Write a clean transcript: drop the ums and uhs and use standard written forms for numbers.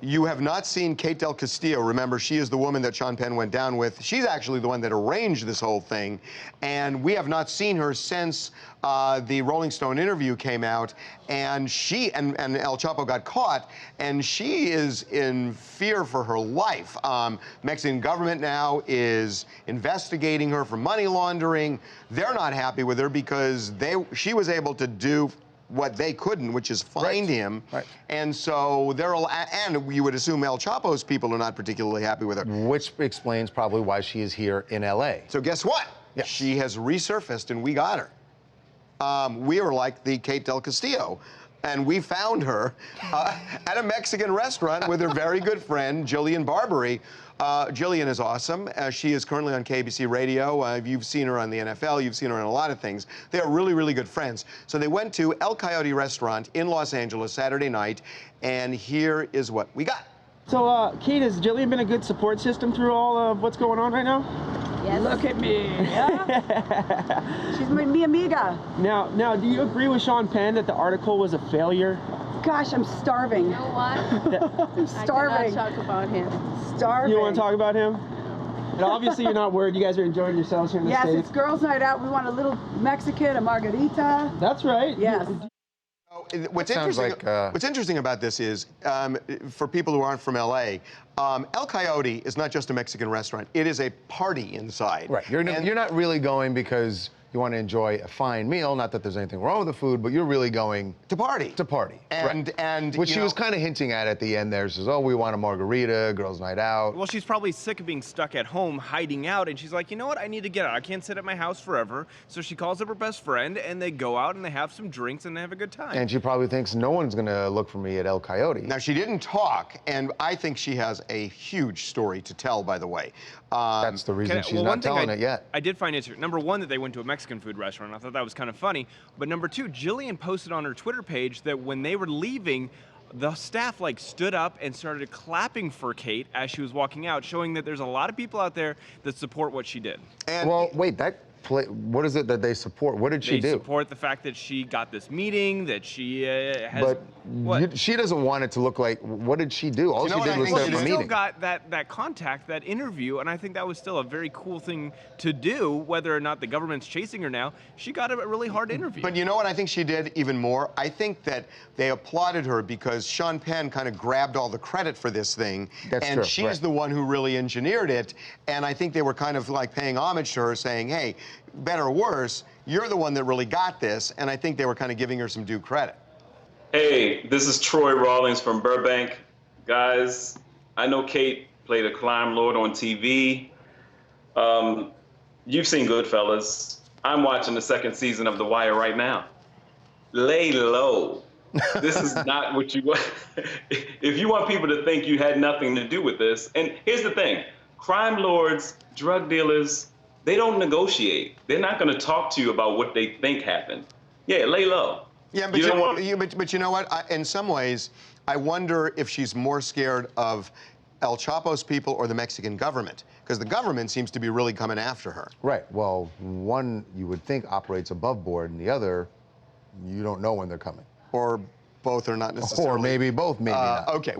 you have not seen Kate Del Castillo. Remember, she is the woman that Sean Penn went down with. She's actually the one that arranged this whole thing. And we have not seen her since the Rolling Stone interview came out. And she and El Chapo got caught. And she is in fear for her life. Mexican government now is investigating her for money laundering. They're not happy with her because she was able to do what they couldn't, which is find him. Right. And so and you would assume El Chapo's people are not particularly happy with her. Which explains probably why she is here in LA. So guess what? Yes. She has resurfaced and we got her. We were like the Kate Del Castillo. And we found her at a Mexican restaurant with her very good friend, Jillian Barberie. Jillian is awesome. She is currently on KBC Radio. You've seen her on the NFL. You've seen her in a lot of things. They are really, really good friends. So they went to El Coyote restaurant in Los Angeles Saturday night, and here is what we got. So, Kate, has Jillian been a good support system through all of what's going on right now? Yes. Look at me. Yeah. She's mi amiga. Now, do you agree with Sean Penn that the article was a failure? Gosh, I'm starving. You know what? I'm starving. I cannot talk about him. Starving. You don't want to talk about him? And obviously you're not worried. You guys are enjoying yourselves here in the States. Yes, it's girls' night out. We want a little Mexican, a margarita. That's right. Yes. What's interesting about this is, for people who aren't from LA, El Coyote is not just a Mexican restaurant. It is a party inside. Right. You're not really going because you want to enjoy a fine meal. Not that there's anything wrong with the food, but you're really going to party. To party. And which she was kind of hinting at the end there. She says, "Oh, we want a margarita, girls' night out." Well, she's probably sick of being stuck at home, hiding out, and she's like, you know what? I need to get out. I can't sit at my house forever. So she calls up her best friend, and they go out and they have some drinks and they have a good time. And she probably thinks no one's gonna look for me at El Coyote. Now, she didn't talk, and I think she has a huge story to tell, by the way. That's the reason she's not telling it yet. I did find interesting. Number one, that they went to a Mexican food restaurant. I thought that was kind of funny. But number two, Jillian posted on her Twitter page that when they were leaving, the staff stood up and started clapping for Kate as she was walking out, showing that there's a lot of people out there that support what she did. And well, wait, what is it that they support? What did she do? They support the fact that she got this meeting, that she has... But she doesn't want it to look like, what did she do? All she did was set up a meeting. She still got that contact, that interview, and I think that was still a very cool thing to do, whether or not the government's chasing her now. She got a really hard interview. But you know what I think she did even more? I think that they applauded her because Sean Penn kind of grabbed all the credit for this thing. That's and true, she's the one who really engineered it. And I think they were kind of paying homage to her, saying, hey, better or worse, you're the one that really got this. And I think they were kind of giving her some due credit. Hey, this is Troy Rawlings from Burbank. Guys, I know Kate played a crime lord on TV. You've seen Goodfellas. I'm watching the second season of The Wire right now. Lay low. This is not what you want. If you want people to think you had nothing to do with this, and here's the thing, crime lords, drug dealers, they don't negotiate. They're not going to talk to you about what they think happened. Yeah, lay low. Yeah, but you know what? In some ways, I wonder if she's more scared of El Chapo's people or the Mexican government, because the government seems to be really coming after her. Right. Well, one you would think operates above board, and the other, you don't know when they're coming. Or both are not necessarily. Or maybe both, maybe not. Okay.